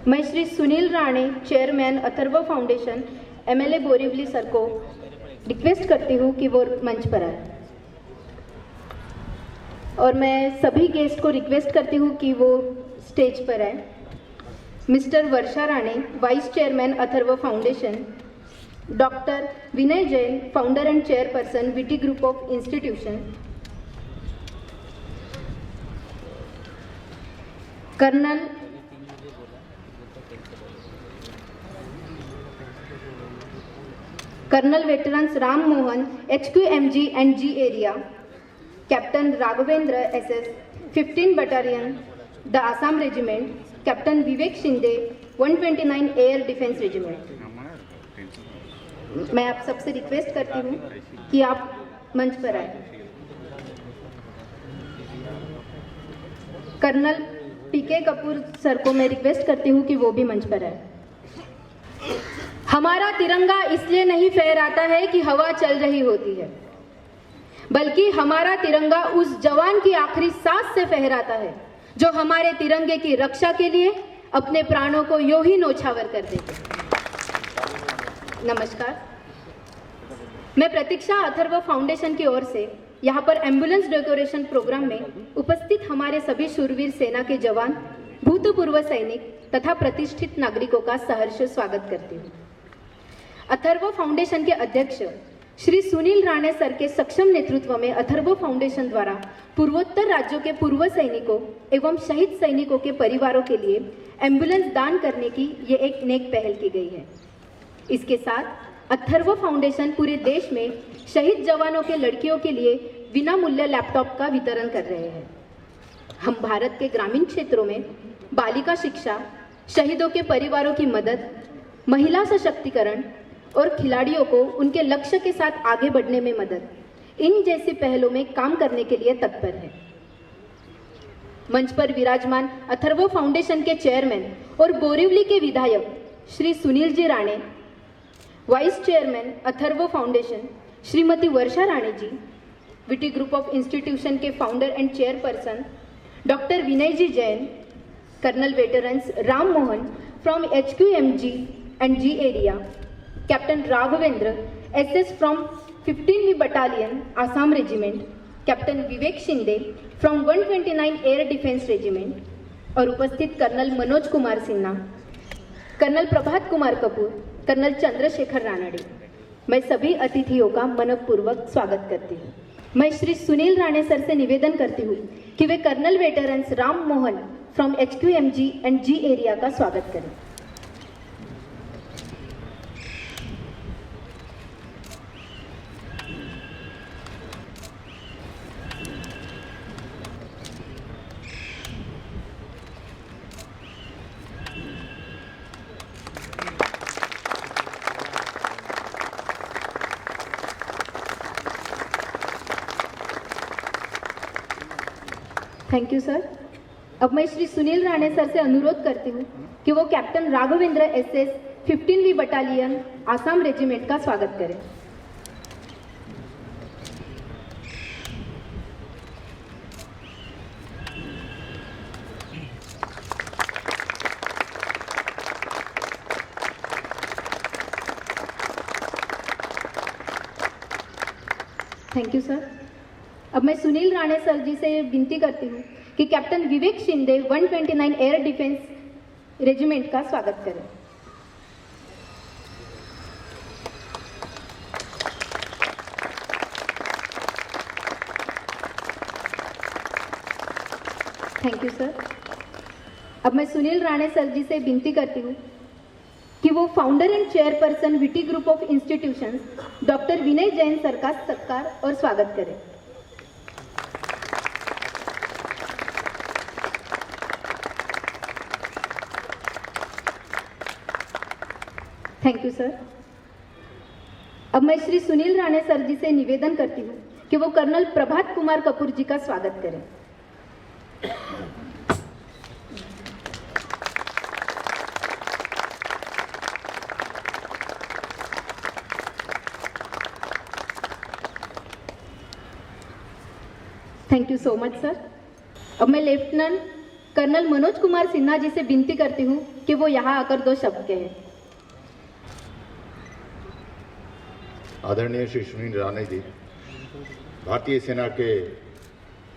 मैं Shri Sunil Rane, chairman Atharva foundation, MLA Borivali sir को request करती हूँ कि वो मंच पर आए। और मैं सभी गेस्ट को रिक्वेस्ट करती हूँ कि वो स्टेज पर आए। Mister Varsha Rane, vice chairman Atharva foundation, doctor Vinay Jain, founder and chairperson VT group of institution, colonel veterans Ram Mohan, HQMG and G area, Captain Raghavendra SS, 15 Battalion, the Assam Regiment, Captain Vivek Shinde, 129 Air Defense Regiment। मैं आप सबसे request करती हूँ कि आप मंच पर आए। कर्नल PK कपूर सर को मैं रिक्वेस्ट करती हूँ कि वो भी मंच पर आए। हमारा तिरंगा इसलिए नहीं फहराता है कि हवा चल रही होती है, बल्कि हमारा तिरंगा उस जवान की आखिरी सांस से फहराता है जो हमारे तिरंगे की रक्षा के लिए अपने प्राणों को यूं ही न्योछावर कर देते। नमस्कार, मैं प्रतीक्षा अथर्व फाउंडेशन की ओर से यहाँ पर एम्बुलेंस डेकोरेशन प्रोग्राम में उपस्थित हमारे सभी शूरवीर सेना के जवान, भूतपूर्व सैनिक तथा प्रतिष्ठित नागरिकों का सहर्ष स्वागत करती हूँ। अथर्व फाउंडेशन के अध्यक्ष श्री सुनील राणे सर के सक्षम नेतृत्व में अथर्व फाउंडेशन द्वारा पूर्वोत्तर राज्यों के पूर्व सैनिकों एवं शहीद सैनिकों के परिवारों के लिए एम्बुलेंस दान करने की ये एक नेक पहल की गई है। इसके साथ अथर्व फाउंडेशन पूरे देश में शहीद जवानों के लड़कियों के लिए विनामूल्य लैपटॉप का वितरण कर रहे हैं। हम भारत के ग्रामीण क्षेत्रों में बालिका शिक्षा, शहीदों के परिवारों की मदद, महिला सशक्तिकरण और खिलाड़ियों को उनके लक्ष्य के साथ आगे बढ़ने में मदद, इन जैसी पहलों में काम करने के लिए तत्पर है। मंच पर विराजमान अथर्व फाउंडेशन के चेयरमैन और बोरीवली के विधायक Shri Sunil ji Rane, vice chairman Atharva foundation Shrimati Varsha Rane ji, VT group of institution के founder and chairperson doctor Vinay ji Jain, colonel veterans Ram Mohan from HQMG and G area, Captain Raghavendra SS from 15th Battalion, Assam Regiment, Captain Vivek Shinde from 129 Air Defense Regiment और उपस्थित colonel Manoj Kumar Sinha, colonel Prabhat Kumar Kapoor, colonel Chandrashekhar Ranade. मैं सभी अतिथियों का मनपूर्वक स्वागत करती हूँ। मैं श्री सुनील राणे सर से निवेदन करती हूँ कि वे colonel veterans Ram Mohan from HQMG and G area का स्वागत करें। Thank you sir. अब मैं श्री सुनील राणे सर से अनुरोध करती हूँ कि वो कैप्टन राघवेंद्र SS 15वीं बटालियन आसाम रेजिमेंट का स्वागत करें। Thank you sir. अब मैं सुनील राणे सर जी से विनती करती हूँ कि captain Vivek Shinde 129 air defence regiment का स्वागत करें। Thank you sir. अब मैं सुनील राणे सर जी से विनती करती हूँ कि वो founder and chairperson VT group of institutions doctor Vinay Jain sir का सत्कार और स्वागत करें। Thank you sir. अब मैं श्री सुनील राणे सर जी से निवेदन करती हूँ कि वो कर्नल प्रभात कुमार कपूर जी का स्वागत करें। Thank you so much sir. अब मैं लेफ्टिनेंट कर्नल मनोज कुमार सिन्हा जी से विनती करती हूँ कि वो यहाँ आकर 2 शब्द कहें। आदरणीय श्री सुनील राणे जी, भारतीय सेना के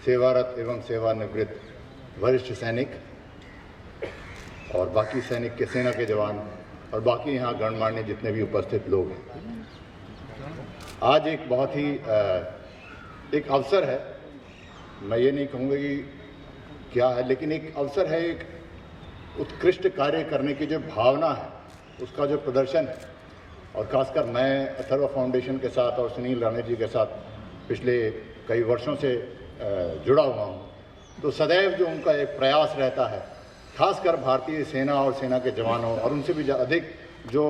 सेवारत एवं सेवानिवृत्त वरिष्ठ सैनिक और बाकी सैनिक के सेना के जवान और बाकी यहाँ गणमान्य जितने भी उपस्थित लोग हैं, आज एक बहुत ही एक अवसर है। मैं ये नहीं कहूँगा कि क्या है, लेकिन एक अवसर है, एक उत्कृष्ट कार्य करने की जो भावना है उसका जो प्रदर्शन है। और खासकर मैं अथर्व फाउंडेशन के साथ और सुनील राणे जी के साथ पिछले कई वर्षों से जुड़ा हुआ हूँ, तो सदैव जो उनका एक प्रयास रहता है, खासकर भारतीय सेना और सेना के जवानों और उनसे भी अधिक जो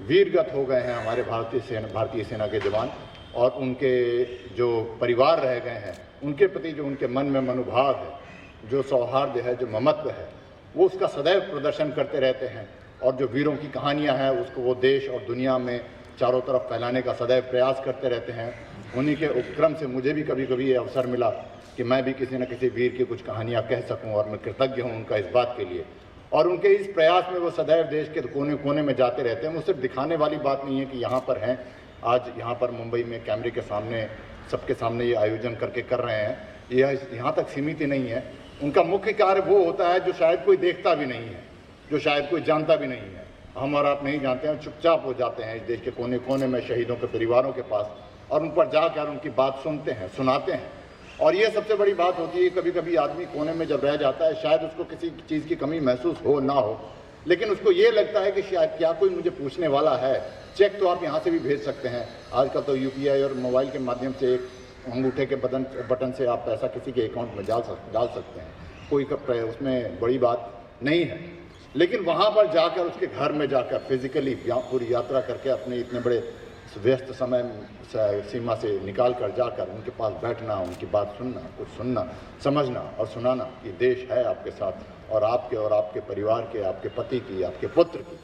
वीरगत हो गए हैं हमारे भारतीय सेना के जवान और उनके जो परिवार रह गए हैं, उनके प्रति जो उनके मन में मनोभाव है, जो सौहार्द है, जो ममत्व है, वो उसका सदैव प्रदर्शन करते रहते हैं। और जो वीरों की कहानियां हैं उसको वो देश और दुनिया में चारों तरफ फैलाने का सदैव प्रयास करते रहते हैं। उन्हीं के उपक्रम से मुझे भी कभी कभी ये अवसर मिला कि मैं भी किसी न किसी वीर की कुछ कहानियां कह सकूं, और मैं कृतज्ञ हूं उनका इस बात के लिए। और उनके इस प्रयास में वो सदैव देश के कोने कोने में जाते रहते हैं। वो सिर्फ दिखाने वाली बात नहीं है कि यहाँ पर हैं, आज यहाँ पर मुंबई में कैमरे के सामने सबके सामने ये आयोजन करके कर रहे हैं, यह यहाँ तक सीमित ही नहीं है। उनका मुख्य कार्य वो होता है जो शायद कोई देखता भी नहीं है, जो शायद कोई जानता भी नहीं है। हम और आप नहीं जानते हैं, चुपचाप हो जाते हैं इस देश के कोने कोने में शहीदों के परिवारों के पास, और उन पर जाकर उनकी बात सुनते हैं, सुनाते हैं। और ये सबसे बड़ी बात होती है, कभी कभी आदमी कोने में जब रह जाता है, शायद उसको किसी चीज़ की कमी महसूस हो ना हो, लेकिन उसको ये लगता है कि शायद क्या कोई मुझे पूछने वाला है। चेक तो आप यहाँ से भी भेज सकते हैं, आजकल तो UPI और मोबाइल के माध्यम से एक अंगूठे के बटन से आप पैसा किसी के अकाउंट में डाल सकते हैं, कोई उसमें बड़ी बात नहीं है। लेकिन वहाँ पर जाकर, उसके घर में जाकर फिजिकली पूरी यात्रा करके अपने इतने बड़े व्यस्त समय सीमा से निकाल कर जाकर उनके पास बैठना, उनकी बात सुनना, कुछ सुनना, समझना और सुनाना कि देश है आपके साथ, और आपके परिवार के, आपके पति की, आपके पुत्र की,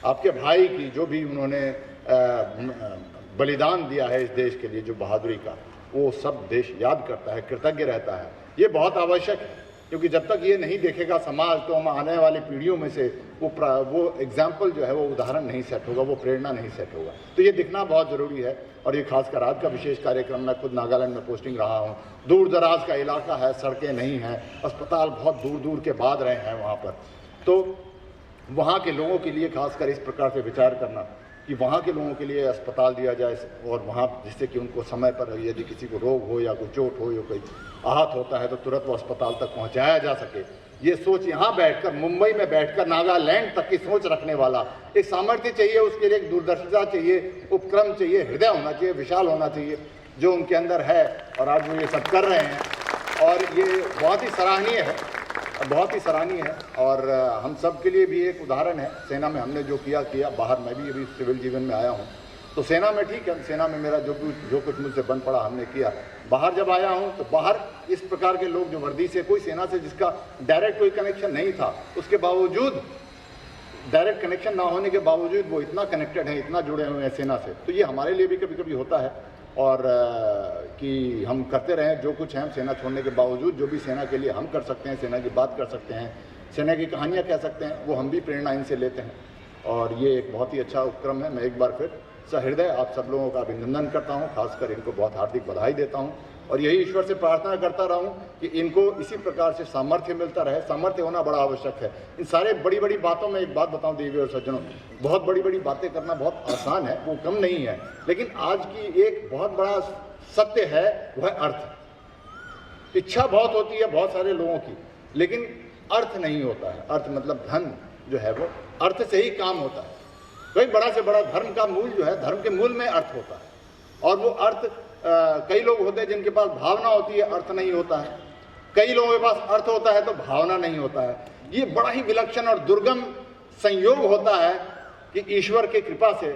आपके भाई की, जो भी उन्होंने बलिदान दिया है इस देश के लिए, जो बहादुरी का, वो सब देश याद करता है, कृतज्ञ रहता है। ये बहुत आवश्यक है, क्योंकि जब तक ये नहीं देखेगा समाज, तो हम आने वाली पीढ़ियों में से वो एग्जाम्पल जो है, वो उदाहरण नहीं सेट होगा, वो प्रेरणा नहीं सेट होगा। तो ये दिखना बहुत ज़रूरी है। और ये खासकर आज का विशेष कार्यक्रम, मैं खुद नागालैंड में पोस्टिंग रहा हूँ, दूर दराज का इलाका है, सड़कें नहीं हैं, अस्पताल बहुत दूर दूर के बाद रहे हैं वहाँ पर। तो वहाँ के लोगों के लिए खासकर इस प्रकार से विचार करना कि वहाँ के लोगों के लिए अस्पताल दिया जाए, और वहाँ जिससे कि उनको समय पर यदि किसी को रोग हो या कोई चोट हो या कोई आहत होता है तो तुरंत वो अस्पताल तक पहुँचाया जा सके। ये सोच यहाँ बैठकर, मुंबई में बैठकर, नागालैंड तक की सोच रखने वाला एक सामर्थ्य चाहिए, उसके लिए एक दूरदर्शिता चाहिए, उपक्रम चाहिए, हृदय होना चाहिए, विशाल होना चाहिए, जो उनके अंदर है। और आज वो ये सब कर रहे हैं, और ये बहुत ही सराहनीय है, बहुत ही सराहनीय है। और हम सब के लिए भी एक उदाहरण है। सेना में हमने जो किया, बाहर मैं भी अभी सिविल जीवन में आया हूँ, तो सेना में ठीक है, सेना में मेरा जो कुछ मुझसे बन पड़ा हमने किया। बाहर जब आया हूँ तो बाहर इस प्रकार के लोग जो वर्दी से, कोई सेना से जिसका डायरेक्ट कोई कनेक्शन नहीं था, उसके बावजूद, डायरेक्ट कनेक्शन ना होने के बावजूद वो इतना कनेक्टेड है, इतना जुड़े हुए हैं सेना से। तो ये हमारे लिए भी कभी कभी होता है, और कि हम करते रहें जो कुछ है, हम सेना छोड़ने के बावजूद जो भी सेना के लिए हम कर सकते हैं, सेना की बात कर सकते हैं, सेना की कहानियाँ कह सकते हैं, वो हम भी प्रेरणा इनसे लेते हैं। और ये एक बहुत ही अच्छा उपक्रम है। मैं एक बार फिर सहृदय आप सब लोगों का अभिनंदन करता हूँ, खासकर इनको बहुत हार्दिक बधाई देता हूँ, और यही ईश्वर से प्रार्थना करता रहूँ कि इनको इसी प्रकार से सामर्थ्य मिलता रहे। सामर्थ्य होना बड़ा आवश्यक है। इन सारे बड़ी बड़ी बातों में एक बात बताऊँ देवी और सज्जनों, बहुत बड़ी बड़ी बातें करना बहुत आसान है, वो कम नहीं है, लेकिन आज की एक बहुत बड़ा सत्य है, वह अर्थ। इच्छा बहुत होती है बहुत सारे लोगों की, लेकिन अर्थ नहीं होता है। अर्थ मतलब धन जो है, वो अर्थ से ही काम होता है। कोई बड़ा से बड़ा धर्म का मूल जो है, धर्म के मूल में अर्थ होता है, और वो अर्थ कई लोग होते हैं जिनके पास भावना होती है, अर्थ नहीं होता है। कई लोगों के पास अर्थ होता है तो भावना नहीं होता है। ये बड़ा ही विलक्षण और दुर्गम संयोग होता है कि ईश्वर की कृपा से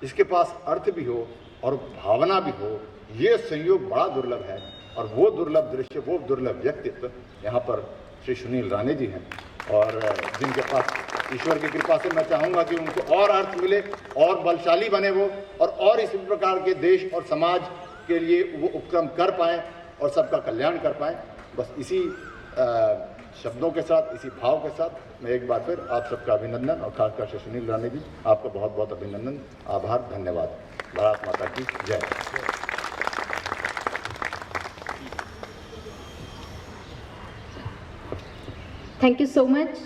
इसके पास अर्थ भी हो और भावना भी हो। ये संयोग बड़ा दुर्लभ है, और वो दुर्लभ दृश्य, वो दुर्लभ व्यक्तित्व यहाँ पर श्री सुनील राणे जी हैं, और जिनके पास ईश्वर की कृपा से मैं चाहूँगा कि उनको और अर्थ मिले, और बलशाली बने वो, और इस प्रकार के देश और समाज के लिए वो उपक्रम कर पाएँ और सबका कल्याण कर पाएँ। बस इसी शब्दों के साथ, इसी भाव के साथ मैं एक बार फिर आप सबका अभिनंदन और खासकर से सुनील राणे जी आपका बहुत बहुत अभिनंदन, आभार, धन्यवाद। भारत माता की जय। Thank you so much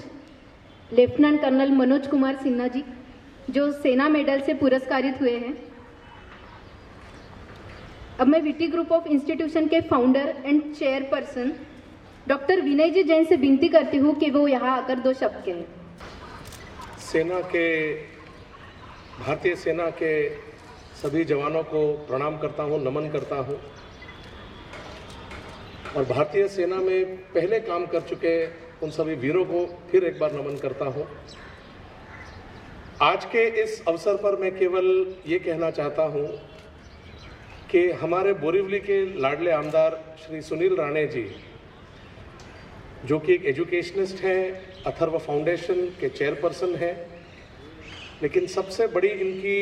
lieutenant colonel Manoj Kumar Sinha ji, जो सेना मेडल से पुरस्कारित हुए हैं। अब मैं वीटी ग्रुप ऑफ इंस्टीट्यूशन के founder and chairperson doctor Vinay ji Jain से विनती करती हूँ कि वो यहाँ आकर 2 शब्द कहें। भारतीय सेना के सभी जवानों को प्रणाम करता हूँ, नमन करता हूँ। और भारतीय सेना में पहले काम कर चुके उन सभी वीरों को फिर एक बार नमन करता हूँ। आज के इस अवसर पर मैं केवल ये कहना चाहता हूँ कि हमारे बोरीवली के लाडले आमदार श्री सुनील राणे जी, जो कि एक एजुकेशनिस्ट हैं, अथर्व फाउंडेशन के चेयरपर्सन हैं, लेकिन सबसे बड़ी इनकी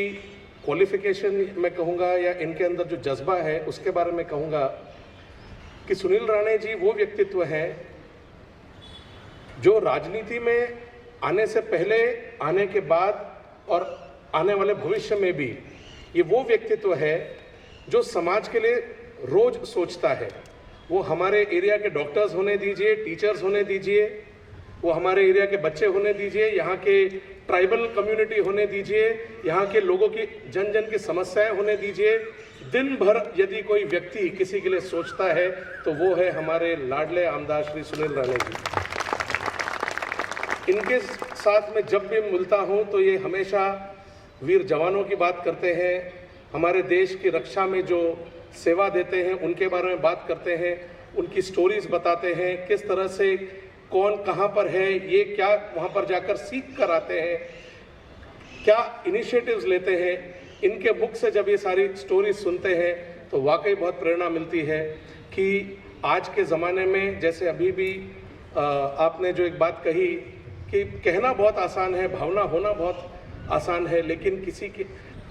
क्वालिफिकेशन मैं कहूँगा या इनके अंदर जो जज्बा है उसके बारे में कहूँगा कि सुनील राणे जी वो व्यक्तित्व हैं जो राजनीति में आने से पहले, आने के बाद और आने वाले भविष्य में भी ये वो व्यक्तित्व है जो समाज के लिए रोज सोचता है। वो हमारे एरिया के डॉक्टर्स होने दीजिए, टीचर्स होने दीजिए, वो हमारे एरिया के बच्चे होने दीजिए, यहाँ के ट्राइबल कम्युनिटी होने दीजिए, यहाँ के लोगों की जन जन की समस्याएं होने दीजिए। दिन भर यदि कोई व्यक्ति किसी के लिए सोचता है तो वो है हमारे लाडले आमदार श्री सुनील राणे जी। इनके साथ में जब भी मिलता हूँ तो ये हमेशा वीर जवानों की बात करते हैं, हमारे देश की रक्षा में जो सेवा देते हैं उनके बारे में बात करते हैं, उनकी स्टोरीज बताते हैं, किस तरह से कौन कहाँ पर है, ये क्या वहाँ पर जाकर सीख कर आते हैं, क्या इनिशिएटिव्स लेते हैं। इनके मुख से जब ये सारी स्टोरीज सुनते हैं तो वाकई बहुत प्रेरणा मिलती है कि आज के ज़माने में, जैसे अभी भी आपने जो एक बात कही कि कहना बहुत आसान है, भावना होना बहुत आसान है, लेकिन किसी की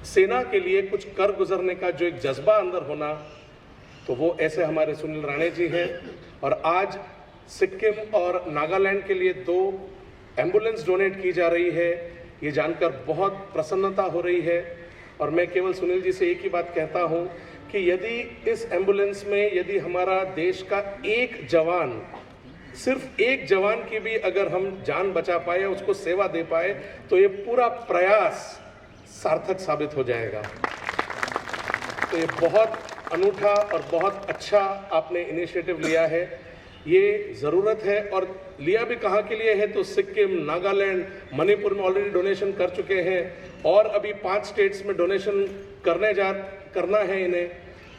सेना के लिए कुछ कर गुजरने का जो एक जज्बा अंदर होना, तो वो ऐसे हमारे सुनील राणे जी हैं। और आज सिक्किम और नागालैंड के लिए 2 एम्बुलेंस डोनेट की जा रही है, ये जानकर बहुत प्रसन्नता हो रही है। और मैं केवल सुनील जी से एक ही बात कहता हूँ कि यदि इस एम्बुलेंस में यदि हमारा देश का एक जवान, सिर्फ एक जवान की भी अगर हम जान बचा पाए, उसको सेवा दे पाए, तो ये पूरा प्रयास सार्थक साबित हो जाएगा। तो ये बहुत अनूठा और बहुत अच्छा आपने इनिशिएटिव लिया है, ये ज़रूरत है। और लिया भी कहाँ के लिए है, तो सिक्किम, नागालैंड, मणिपुर में ऑलरेडी डोनेशन कर चुके हैं और अभी 5 स्टेट्स में डोनेशन करना है इन्हें।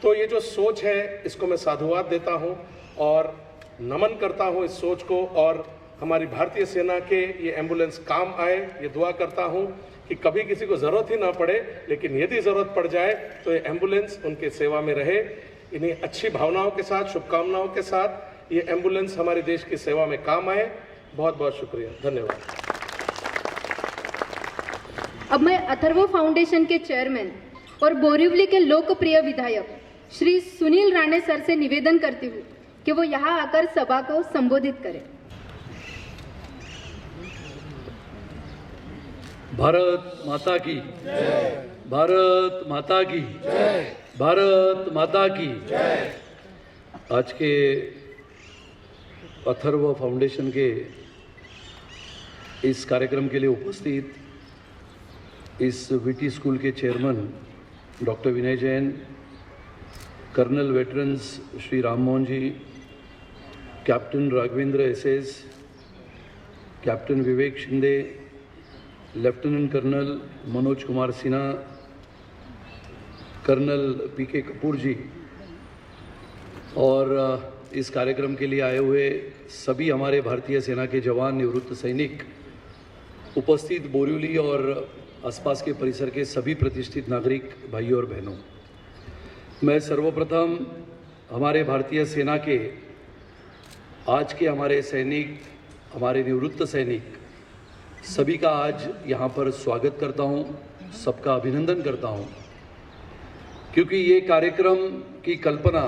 तो ये जो सोच है इसको मैं साधुवाद देता हूँ और नमन करता हूँ इस सोच को, और हमारी भारतीय सेना के ये एम्बुलेंस काम आए, ये दुआ करता हूँ कि कभी किसी को ज़रूरत ही ना पड़े, लेकिन यदि ज़रूरत पड़ जाए तो ये एम्बुलेंस उनके सेवा में रहे। इन्हीं अच्छी भावनाओं के साथ, शुभकामनाओं के साथ ये एम्बुलेंस हमारे देश की सेवा में काम आए। बहुत बहुत शुक्रिया, धन्यवाद। अब मैं अथर्व फाउंडेशन के चेयरमैन और बोरीवली के लोकप्रिय विधायक श्री सुनील राणे सर से निवेदन करती हूँ कि वो यहाँ आकर सभा को संबोधित करें। भारत माता की जय। भारत माता की जय। भारत माता की जय। आज के अथर्व फाउंडेशन के इस कार्यक्रम के लिए उपस्थित इस वीटी स्कूल के chairman doctor Vinay Jain, colonel veterans Shri Ram Mohan ji, captain Raghavendra SS, captain Vivek Shinde, lieutenant colonel Manoj Kumar Sinha, colonel PK Kapoor ji, और इस कार्यक्रम के लिए आए हुए सभी हमारे भारतीय सेना के जवान, निवृत्त सैनिक, उपस्थित बोरीवली और आसपास के परिसर के सभी प्रतिष्ठित नागरिक भाइयों और बहनों, मैं सर्वप्रथम हमारे भारतीय सेना के आज के हमारे सैनिक, हमारे निवृत्त सैनिक सभी का आज यहाँ पर स्वागत करता हूँ, सबका अभिनंदन करता हूँ, क्योंकि ये कार्यक्रम की कल्पना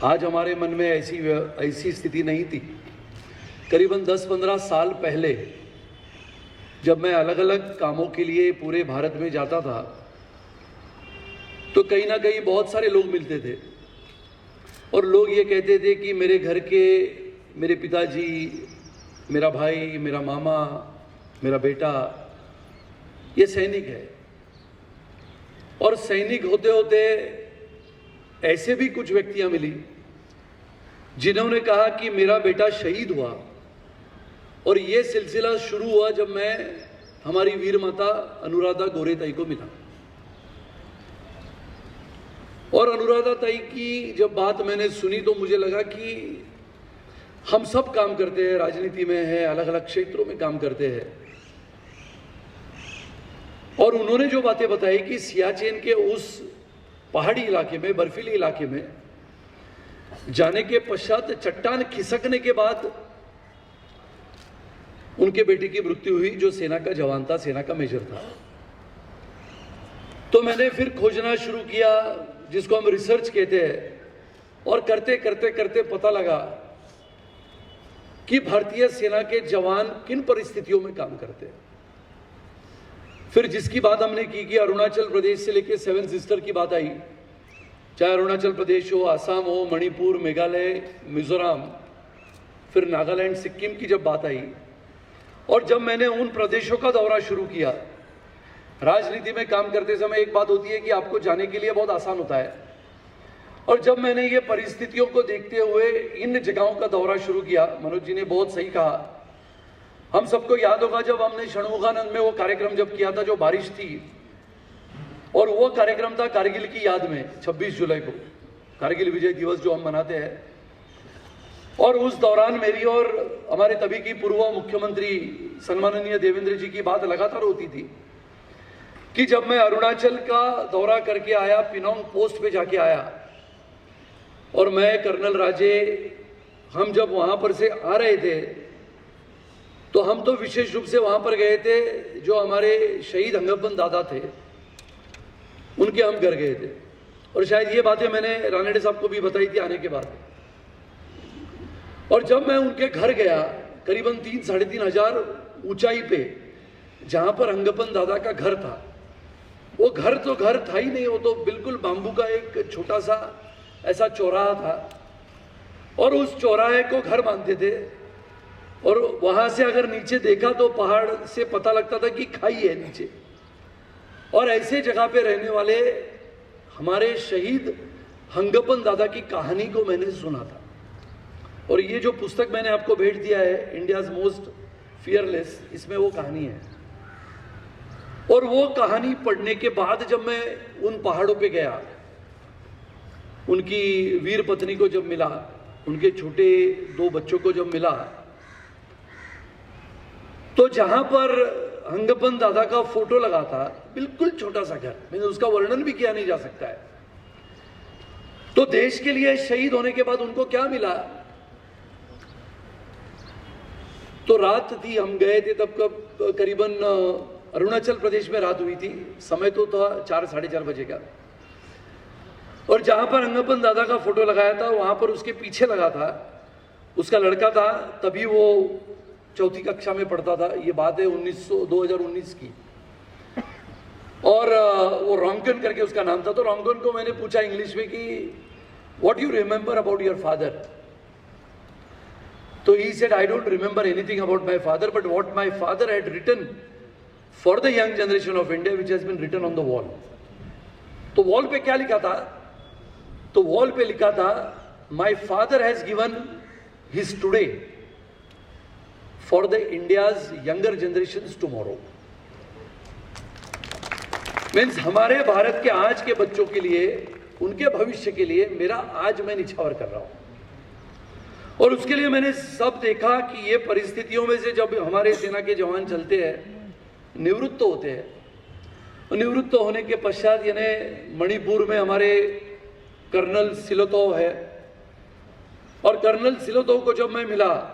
आज हमारे मन में ऐसी स्थिति नहीं थी। करीबन 10-15 साल पहले जब मैं अलग अलग कामों के लिए पूरे भारत में जाता था तो कहीं ना कहीं बहुत सारे लोग मिलते थे और लोग ये कहते थे कि मेरे घर के मेरे पिताजी, मेरा भाई, मेरा मामा, मेरा बेटा ये सैनिक है। और सैनिक होते होते ऐसे भी कुछ व्यक्तियां मिली जिन्होंने कहा कि मेरा बेटा शहीद हुआ। और ये सिलसिला शुरू हुआ जब मैं हमारी वीर माता अनुराधा गोरे ताई को मिला। और अनुराधा ताई की जब बात मैंने सुनी तो मुझे लगा कि हम सब काम करते हैं, राजनीति में है, अलग अलग क्षेत्रों में काम करते हैं। और उन्होंने जो बातें बताई कि सियाचिन के उस पहाड़ी इलाके में, बर्फीले इलाके में जाने के पश्चात चट्टान खिसकने के बाद उनके बेटे की मृत्यु हुई, जो सेना का जवान था, सेना का मेजर था। तो मैंने फिर खोजना शुरू किया, जिसको हम रिसर्च कहते हैं। और करते करते करते पता लगा कि भारतीय सेना के जवान किन परिस्थितियों में काम करते हैं। फिर जिसकी बात हमने की कि अरुणाचल प्रदेश से लेकर 7 सिस्टर की बात आई, चाहे अरुणाचल प्रदेश हो, आसाम हो, मणिपुर, मेघालय, मिजोरम, फिर नागालैंड, सिक्किम की जब बात आई, और जब मैंने उन प्रदेशों का दौरा शुरू किया। राजनीति में काम करते समय एक बात होती है कि आपको जाने के लिए बहुत आसान होता है, और जब मैंने ये परिस्थितियों को देखते हुए इन जगहों का दौरा शुरू किया, मनोज जी ने बहुत सही कहा। हम सबको याद होगा जब हमने षणमुखानंद में वो कार्यक्रम जब किया था, जो बारिश थी, और वो कार्यक्रम था कारगिल की याद में 26 जुलाई को, कारगिल विजय दिवस जो हम मनाते हैं। और उस दौरान मेरी और हमारे तभी की पूर्व मुख्यमंत्री सम्माननीय देवेंद्र जी की बात लगातार होती थी कि जब मैं अरुणाचल का दौरा करके आया, पिनोंग पोस्ट पे जाके आया, और मैं कर्नल राजे, हम जब वहां पर से आ रहे थे तो हम तो विशेष रूप से वहां पर गए थे, जो हमारे शहीद हंगप्पन दादा थे उनके हम घर गए थे। और शायद ये बातें मैंने रानडे साहब को भी बताई थी आने के बाद। और जब मैं उनके घर गया, करीबन 3-3.5 हजार ऊंचाई पे, जहां पर हंगप्पन दादा का घर था, वो घर तो घर था ही नहीं, वो तो बिल्कुल बांबू का एक छोटा सा ऐसा चौराहा था, और उस चौराहे को घर मानते थे। और वहां से अगर नीचे देखा तो पहाड़ से पता लगता था कि खाई है नीचे। और ऐसे जगह पे रहने वाले हमारे शहीद हंगप्पन दादा की कहानी को मैंने सुना था। और ये जो पुस्तक मैंने आपको भेंट दिया है, इंडियाज मोस्ट फियरलेस, इसमें वो कहानी है। और वो कहानी पढ़ने के बाद जब मैं उन पहाड़ों पे गया, उनकी वीर पत्नी को जब मिला, उनके छोटे 2 बच्चों को जब मिला, तो जहां पर हंगप्पन दादा का फोटो लगा था, बिल्कुल छोटा सा घर, मैंने उसका वर्णन भी किया नहीं जा सकता है। तो देश के लिए शहीद होने के बाद उनको क्या मिला? तो रात थी, हम गए थे तब कब करीबन अरुणाचल प्रदेश में रात हुई थी, समय तो था 4-4:30 बजे का। और जहां पर हंगप्पन दादा का फोटो लगाया था, वहां पर उसके पीछे लगा था उसका लड़का था, तभी वो 4th कक्षा में पढ़ता था। ये बात है 2019 की। और वो रोंगन करके उसका नाम था। तो रोंगन को मैंने पूछा इंग्लिश में कि what you remember about your father? तो he said, I don't remember anything about my father, but what my father had written for the young generation of India which has been written on the wall. तो wall पे क्या लिखा था? तो wall पे लिखा था, my father has given his today for the India's younger generation tomorrow. Means हमारे भारत के आज के बच्चों के लिए, उनके भविष्य के लिए मेरा आज मैं निछावर कर रहा हूं। और उसके लिए मैंने सब देखा कि ये परिस्थितियों में से जब हमारे सेना के जवान चलते हैं, निवृत्त होते हैं। निवृत्त होने के पश्चात यानी मणिपुर में हमारे कर्नल सिलोतो है, और कर्नल सिलोतो को जब मैं मिला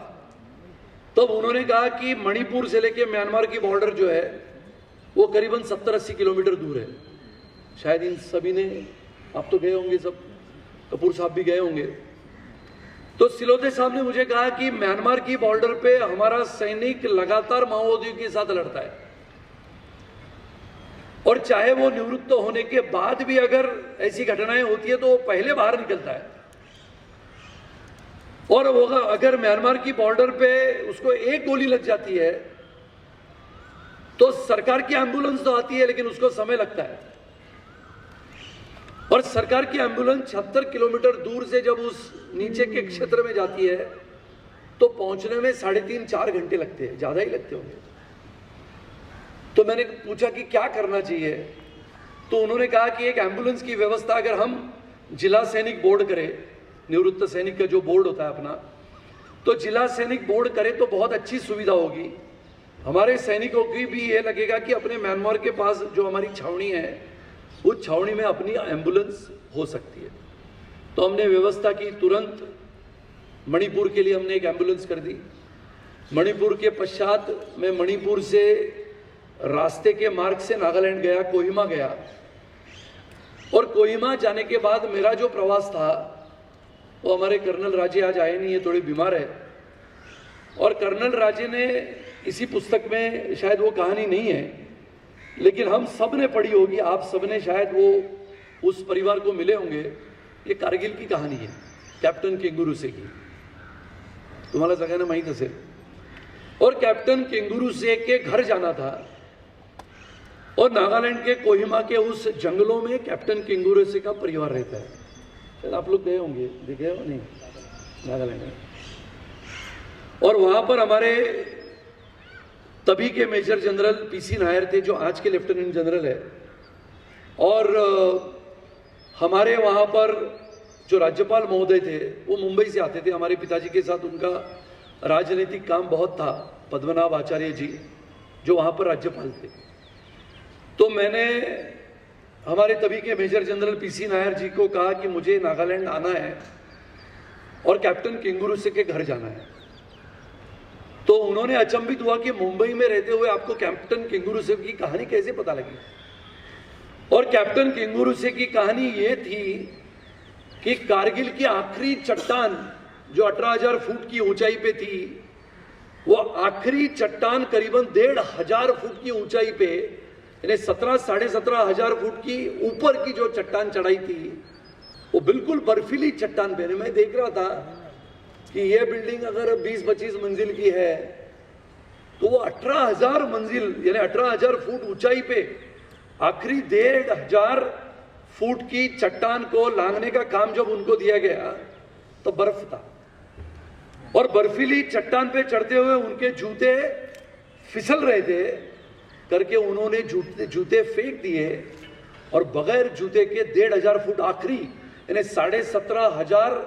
तब उन्होंने कहा कि मणिपुर से लेके म्यांमार की बॉर्डर जो है वो करीबन 70-80 किलोमीटर दूर है। शायद इन सभी ने, आप तो गए होंगे सब, कपूर साहब भी गए होंगे, तो सिलोते साहब ने मुझे कहा कि म्यांमार की बॉर्डर पे हमारा सैनिक लगातार माओवादियों के साथ लड़ता है और चाहे वो निवृत्त होने के बाद भी अगर ऐसी घटनाएं होती है तो वो पहले बाहर निकलता है। और वो अगर म्यांमार की बॉर्डर पे उसको एक गोली लग जाती है तो सरकार की एम्बुलेंस तो आती है लेकिन उसको समय लगता है। और सरकार की एम्बुलेंस 76 किलोमीटर दूर से जब उस नीचे के क्षेत्र में जाती है तो पहुंचने में 3.5-4 घंटे लगते हैं, ज्यादा ही लगते होंगे। तो मैंने पूछा कि क्या करना चाहिए, तो उन्होंने कहा कि एक एम्बुलेंस की व्यवस्था अगर हम जिला सैनिक बोर्ड करें, निवृत्त सैनिक का जो बोर्ड होता है अपना, तो जिला सैनिक बोर्ड करे तो बहुत अच्छी सुविधा होगी। हमारे सैनिकों की भी ये लगेगा कि अपने म्यांमार के पास जो हमारी छावनी है उस छावनी में अपनी एम्बुलेंस हो सकती है। तो हमने व्यवस्था की, तुरंत मणिपुर के लिए हमने एक एम्बुलेंस कर दी। मणिपुर के पश्चात मैं मणिपुर से रास्ते के मार्ग से नागालैंड गया, कोहिमा गया। और कोहिमा जाने के बाद मेरा जो प्रवास था वो हमारे कर्नल राजे आज आए नहीं है, थोड़े बीमार है। और कर्नल राजे ने इसी पुस्तक में शायद वो कहानी नहीं है लेकिन हम सब ने पढ़ी होगी, आप सब ने शायद वो उस परिवार को मिले होंगे। ये कारगिल की कहानी है, कॅप्टन केंगुरुसे की, तुम्हाला सगळ्यांना माहीत असेल। और कैप्टन केंगुरुसे के घर जाना था और नागालैंड के कोहिमा के उस जंगलों में कैप्टन केंगुरुसे का परिवार रहता है। शायद आप लोग गए होंगे, देखे हो नहीं नागालैंड में। और वहां पर हमारे तभी के मेजर जनरल पीसी नायर थे जो आज के लेफ्टिनेंट जनरल है। और हमारे वहां पर जो राज्यपाल महोदय थे वो मुंबई से आते थे, हमारे पिताजी के साथ उनका राजनीतिक काम बहुत था, पद्मनाभ आचार्य जी जो वहां पर राज्यपाल थे। तो मैंने हमारे तभी के मेजर जनरल पीसी नायर जी को कहा कि मुझे नागालैंड आना है और कैप्टन केंगुरुसे के घर जाना है। तो उन्होंने अचंभित हुआ कि मुंबई में रहते हुए आपको कैप्टन केंगुरुसे की कहानी कैसे पता लगी। और कैप्टन केंगुरुसे की कहानी ये थी कि कारगिल की आखिरी चट्टान जो 18,000 फुट की ऊंचाई पे थी, वो आखिरी चट्टान करीबन 1,500 फुट की ऊंचाई पे, यानी 17,500 फुट की ऊपर की जो चट्टान चढ़ाई थी वो बिल्कुल बर्फीली चट्टान पे। मैं देख रहा था कि ये बिल्डिंग अगर 20-25 मंजिल की है तो वो 18,000 मंजिल यानी 18,000 फुट ऊंचाई पे आखिरी 1,500 फुट की चट्टान को लांघने का काम जब उनको दिया गया तो बर्फ था। और बर्फीली चट्टान पे चढ़ते हुए उनके जूते फिसल रहे थे करके उन्होंने जूते फेंक दिए और बगैर जूते के 1,500 फुट आखिरी यानी 17,500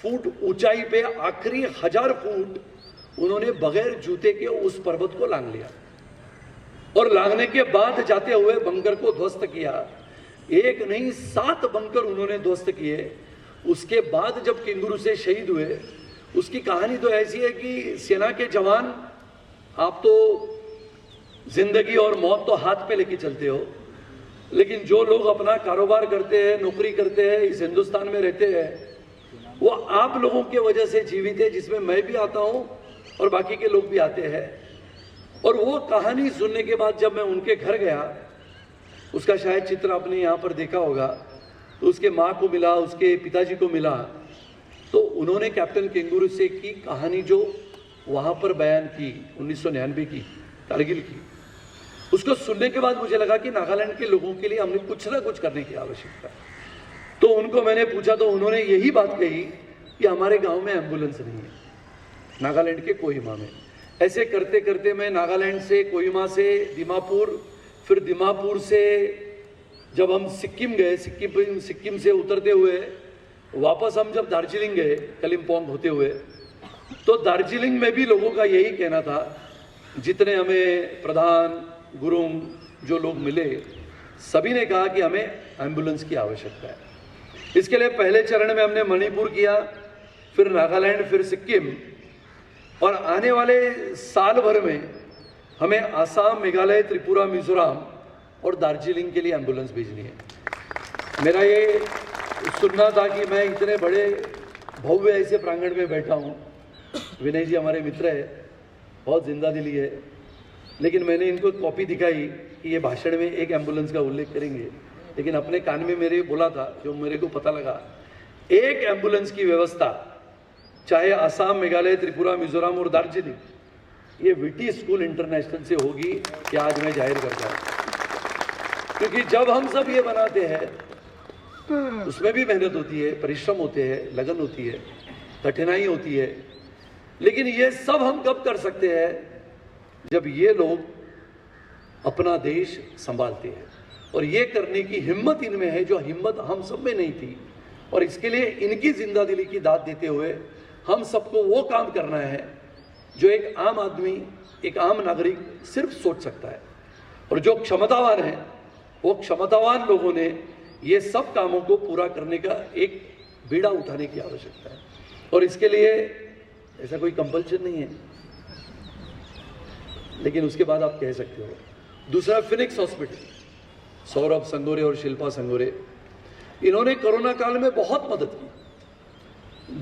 फुट ऊंचाई पे आखिरी 1,000 फुट उन्होंने बगैर जूते के उस पर्वत को लांघ लिया। और लांघने के बाद जाते हुए बंकर को ध्वस्त किया। एक नहीं 7 बंकर उन्होंने ध्वस्त किए। उसके बाद जब केंगुरुसे शहीद हुए, उसकी कहानी तो ऐसी है कि सेना के जवान, आप तो जिंदगी और मौत तो हाथ पे लेके चलते हो, लेकिन जो लोग अपना कारोबार करते हैं, नौकरी करते हैं, इस हिंदुस्तान में रहते हैं, वो आप लोगों के वजह से जीवित है, जिसमें मैं भी आता हूं और बाकी के लोग भी आते हैं। और वो कहानी सुनने के बाद जब मैं उनके घर गया, उसका शायद चित्र आपने यहाँ पर देखा होगा, तो उसके माँ को मिला, उसके पिताजी को मिला, तो उन्होंने कैप्टन केंगुरुसे की कहानी जो वहाँ पर बयान की 1999 की कारगिल की, उसको सुनने के बाद मुझे लगा कि नागालैंड के लोगों के लिए हमने कुछ ना कुछ करने की आवश्यकता है। तो उनको मैंने पूछा तो उन्होंने यही बात कही कि हमारे गांव में एम्बुलेंस नहीं है, नागालैंड के कोहिमा में। ऐसे करते करते मैं नागालैंड से, कोहिमा से दिमापुर, फिर दिमापुर से जब हम सिक्किम गए, सिक्किम से उतरते हुए वापस हम जब दार्जिलिंग गए कलिम्पोंग होते हुए, तो दार्जिलिंग में भी लोगों का यही कहना था, जितने हमें प्रधान गुरुंग जो लोग मिले सभी ने कहा कि हमें एम्बुलेंस की आवश्यकता है। इसके लिए पहले चरण में हमने मणिपुर किया, फिर नागालैंड, फिर सिक्किम, और आने वाले साल भर में हमें आसाम, मेघालय, त्रिपुरा, मिजोरम और दार्जिलिंग के लिए एम्बुलेंस भेजनी है। मेरा ये सुनना था कि मैं इतने बड़े भव्य ऐसे प्रांगण में बैठा हूँ। विनय जी हमारे मित्र है, बहुत जिंदा दिली है, लेकिन मैंने इनको कॉपी दिखाई कि ये भाषण में एक एम्बुलेंस का उल्लेख करेंगे, लेकिन अपने कान में मेरे बोला था, जो मेरे को पता लगा, एक एम्बुलेंस की व्यवस्था चाहे असम, मेघालय, त्रिपुरा, मिजोरम और दार्जिलिंग, ये विटी स्कूल इंटरनेशनल से होगी, कि आज मैं जाहिर करता हूँ। क्योंकि जब हम सब ये बनाते हैं उसमें भी मेहनत होती है, परिश्रम होते हैं, लगन होती है, कठिनाई होती है, लेकिन ये सब हम कब कर सकते हैं? जब ये लोग अपना देश संभालते हैं। और ये करने की हिम्मत इनमें है, जो हिम्मत हम सब में नहीं थी। और इसके लिए इनकी जिंदा दिली की दाद देते हुए हम सबको वो काम करना है जो एक आम आदमी, एक आम नागरिक सिर्फ सोच सकता है। और जो क्षमतावान है, वो क्षमतावान लोगों ने ये सब कामों को पूरा करने का एक बीड़ा उठाने की आवश्यकता है। और इसके लिए ऐसा कोई कंपल्शन नहीं है, लेकिन उसके बाद आप कह सकते हो। दूसरा, फिनिक्स हॉस्पिटल, सौरभ संगोरे और शिल्पा संगोरे, इन्होंने कोरोना काल में बहुत मदद की।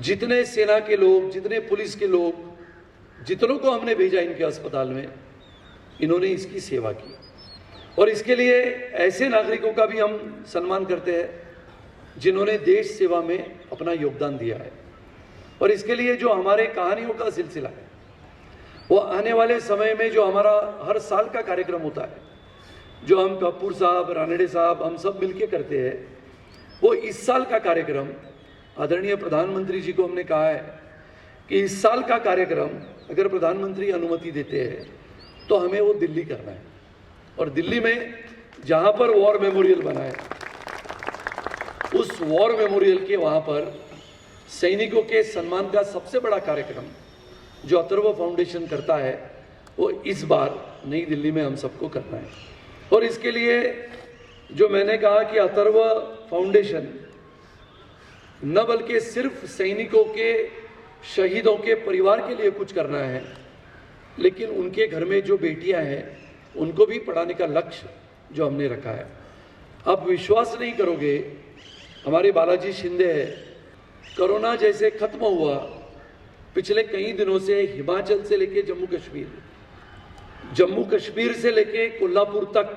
जितने सेना के लोग, जितने पुलिस के लोग, जितनों को हमने भेजा इनके अस्पताल में, इन्होंने इसकी सेवा की। और इसके लिए ऐसे नागरिकों का भी हम सम्मान करते हैं जिन्होंने देश सेवा में अपना योगदान दिया है। और इसके लिए जो हमारे कहानियों का सिलसिला है, वो आने वाले समय में जो हमारा हर साल का कार्यक्रम होता है, जो हम कपूर साहब, रानडे साहब, हम सब मिलके करते हैं, वो इस साल का कार्यक्रम आदरणीय प्रधानमंत्री जी को हमने कहा है कि इस साल का कार्यक्रम अगर प्रधानमंत्री अनुमति देते हैं तो हमें वो दिल्ली करना है। और दिल्ली में जहाँ पर वॉर मेमोरियल बना है, उस वॉर मेमोरियल के वहाँ पर सैनिकों के सम्मान का सबसे बड़ा कार्यक्रम जो अथर्व फाउंडेशन करता है, वो इस बार नई दिल्ली में हम सबको करना है। और इसके लिए जो मैंने कहा कि अथर्व फाउंडेशन न बल्कि सिर्फ सैनिकों के, शहीदों के परिवार के लिए कुछ करना है, लेकिन उनके घर में जो बेटियां हैं उनको भी पढ़ाने का लक्ष्य जो हमने रखा है। आप विश्वास नहीं करोगे, हमारे बालाजी शिंदे है, कोरोना जैसे खत्म हुआ, पिछले कई दिनों से हिमाचल से लेके जम्मू कश्मीर से लेके कोल्हापुर तक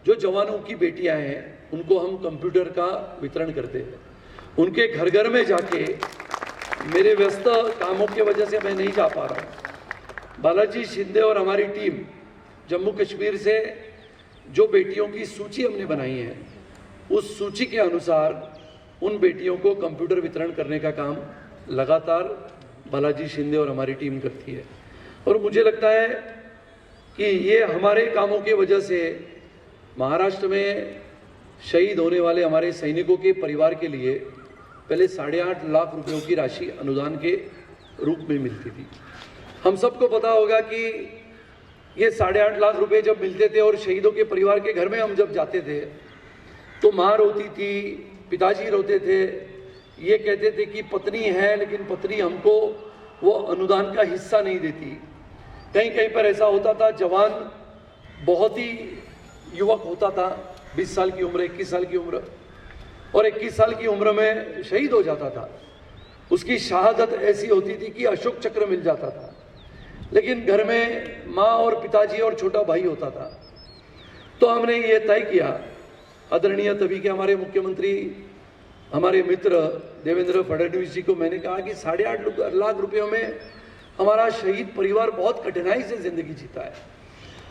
जो जवानों की बेटियां हैं, उनको हम कंप्यूटर का वितरण करते हैं। उनके घर घर में जाके, मेरे व्यस्त कामों की वजह से मैं नहीं जा पा रहा हूँ, बालाजी शिंदे और हमारी टीम जम्मू कश्मीर से जो बेटियों की सूची हमने बनाई है, उस सूची के अनुसार उन बेटियों को कंप्यूटर वितरण करने का काम लगातार बालाजी शिंदे और हमारी टीम करती है। और मुझे लगता है कि ये हमारे कामों की वजह से महाराष्ट्र में शहीद होने वाले हमारे सैनिकों के परिवार के लिए पहले 8.5 लाख रुपयों की राशि अनुदान के रूप में मिलती थी। हम सबको पता होगा कि ये 8.5 लाख रुपए जब मिलते थे और शहीदों के परिवार के घर में हम जब जाते थे तो माँ रोती थी, पिताजी रोते थे, ये कहते थे कि पत्नी है लेकिन पत्नी हमको वो अनुदान का हिस्सा नहीं देती। कहीं कहीं पर ऐसा होता था, जवान बहुत ही युवक होता था, 20 साल की उम्र, 21 साल की उम्र, और 21 साल की उम्र में शहीद हो जाता था। उसकी शहादत ऐसी होती थी कि अशोक चक्र मिल जाता था, लेकिन घर में माँ और पिताजी और छोटा भाई होता था। तो हमने ये तय किया, आदरणीय तभी के हमारे मुख्यमंत्री, हमारे मित्र देवेंद्र फडणवीस जी को मैंने कहा कि 8.5 लाख रुपयों में हमारा शहीद परिवार बहुत कठिनाई से जिंदगी जीता है।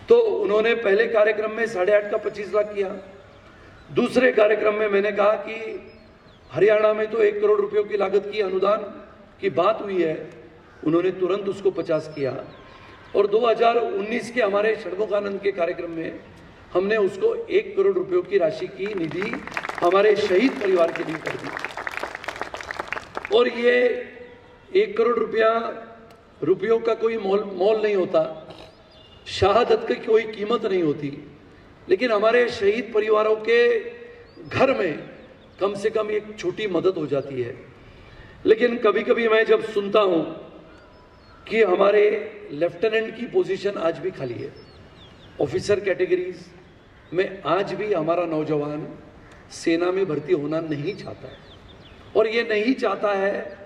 तो उन्होंने पहले कार्यक्रम में 8.5 का 25 लाख किया। दूसरे कार्यक्रम में मैंने कहा कि हरियाणा में तो 1 करोड़ रुपयों की लागत की अनुदान की बात हुई है, उन्होंने तुरंत उसको 50 किया। और 2019 के हमारे षणमुखानंद के कार्यक्रम में हमने उसको 1 करोड़ रुपयों की राशि की निधि हमारे शहीद परिवार के लिए कर दी। और ये 1 करोड़ रुपयों का कोई मोल नहीं होता, शहादत की कोई कीमत नहीं होती, लेकिन हमारे शहीद परिवारों के घर में कम से कम एक छोटी मदद हो जाती है। लेकिन कभी कभी मैं जब सुनता हूँ कि हमारे लेफ्टिनेंट की पोजीशन आज भी खाली है, ऑफिसर कैटेगरीज में आज भी हमारा नौजवान सेना में भर्ती होना नहीं चाहता है। और ये नहीं चाहता है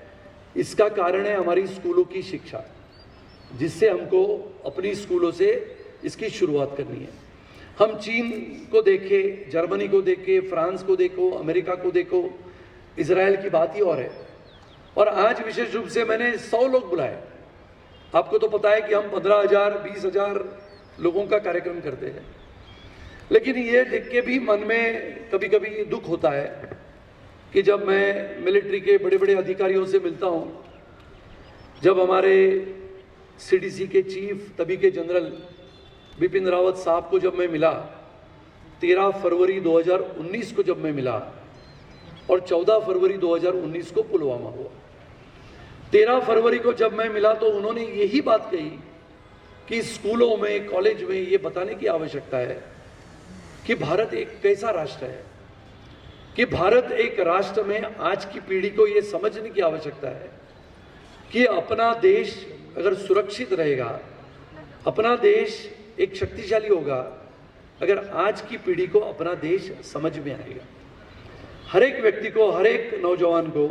इसका कारण है हमारी स्कूलों की शिक्षा, जिससे हमको अपनी स्कूलों से इसकी शुरुआत करनी है। हम चीन को देखें, जर्मनी को देखें, फ्रांस को देखो, अमेरिका को देखो, इजराइल की बात ही और है। और आज विशेष रूप से मैंने 100 लोग बुलाए। आपको तो पता है कि हम 15,000 20,000 लोगों का कार्यक्रम करते हैं, लेकिन ये देख के भी मन में कभी कभी दुख होता है कि जब मैं मिलिट्री के बड़े बड़े अधिकारियों से मिलता हूँ, जब हमारे सीडीसी के चीफ तभी के जनरल बिपिन रावत साहब को जब मैं मिला, 13 फरवरी 2019 को जब मैं मिला, और 14 फरवरी 2019 को पुलवामा हुआ। 13 फरवरी को जब मैं मिला तो उन्होंने यही बात कही कि स्कूलों में, कॉलेज में ये बताने की आवश्यकता है कि भारत एक कैसा राष्ट्र है, कि भारत एक राष्ट्र में आज की पीढ़ी को ये समझने की आवश्यकता है कि अपना देश अगर सुरक्षित रहेगा, अपना देश एक शक्तिशाली होगा अगर आज की पीढ़ी को अपना देश समझ में आएगा। हर एक व्यक्ति को, हर एक नौजवान को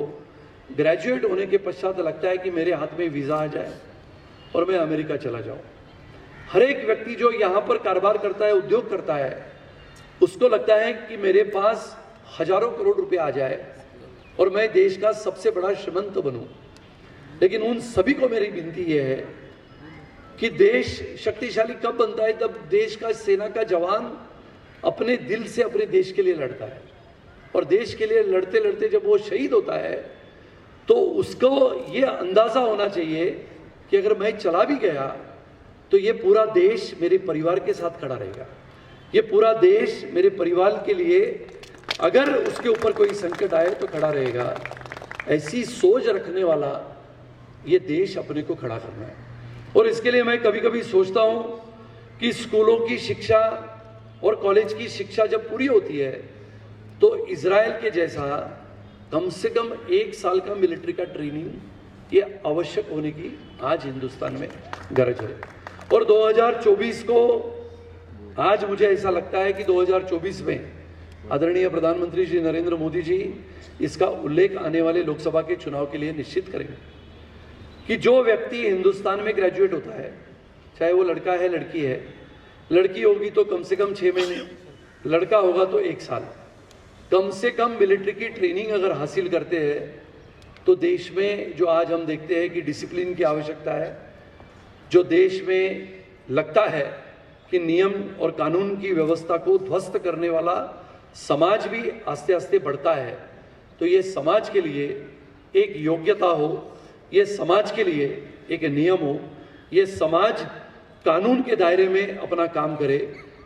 ग्रेजुएट होने के पश्चात लगता है कि मेरे हाथ में वीज़ा आ जाए और मैं अमेरिका चला जाऊं। हर एक व्यक्ति जो यहाँ पर कारोबार करता है, उद्योग करता है, उसको लगता है कि मेरे पास हजारों करोड़ रुपए आ जाए और मैं देश का सबसे बड़ा श्रीमंत बनूं। लेकिन उन सभी को मेरी विनती यह है कि देश शक्तिशाली कब बनता है, तब देश का सेना का जवान अपने दिल से अपने देश के लिए लड़ता है, और देश के लिए लड़ते लड़ते जब वो शहीद होता है तो उसको ये अंदाज़ा होना चाहिए कि अगर मैं चला भी गया तो ये पूरा देश मेरे परिवार के साथ खड़ा रहेगा, ये पूरा देश मेरे परिवार के लिए अगर उसके ऊपर कोई संकट आए तो खड़ा रहेगा। ऐसी सोच रखने वाला ये देश अपने को खड़ा करना है। और इसके लिए मैं कभी कभी सोचता हूँ कि स्कूलों की शिक्षा और कॉलेज की शिक्षा जब पूरी होती है तो इजराइल के जैसा कम से कम 1 साल का मिलिट्री का ट्रेनिंग ये आवश्यक होने की आज हिंदुस्तान में गरज है। और 2024 को आज मुझे ऐसा लगता है कि 2024 में आदरणीय प्रधानमंत्री श्री नरेंद्र मोदी जी इसका उल्लेख आने वाले लोकसभा के चुनाव के लिए निश्चित करेंगे कि जो व्यक्ति हिंदुस्तान में ग्रेजुएट होता है, चाहे वो लड़का है लड़की है, लड़की होगी तो कम से कम 6 महीने, लड़का होगा तो 1 साल, कम से कम मिलिट्री की ट्रेनिंग अगर हासिल करते हैं तो देश में जो आज हम देखते हैं कि डिसिप्लिन की आवश्यकता है, जो देश में लगता है कि नियम और कानून की व्यवस्था को ध्वस्त करने वाला समाज भी आस्ते आस्ते बढ़ता है, तो ये समाज के लिए एक योग्यता हो, ये समाज के लिए एक नियम हो, ये समाज कानून के दायरे में अपना काम करे।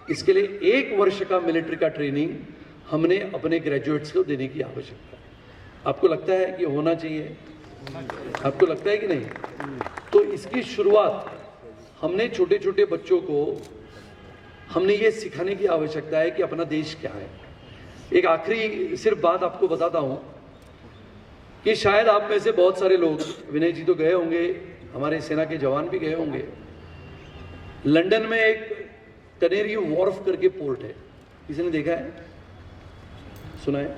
इसके लिए 1 वर्ष का मिलिट्री का ट्रेनिंग हमने अपने ग्रेजुएट्स को देने की आवश्यकता है। आपको लगता है कि होना चाहिए? आपको लगता है कि नहीं? तो इसकी शुरुआत हमने छोटे छोटे बच्चों को हमने ये सिखाने की आवश्यकता है कि अपना देश क्या है। एक आखिरी सिर्फ बात आपको बताता हूँ कि शायद आप में से बहुत सारे लोग, विनय जी तो गए होंगे, हमारे सेना के जवान भी गए होंगे, लंदन में एक कनेरी वॉर्फ करके पोर्ट है, किसी ने देखा है, सुना है?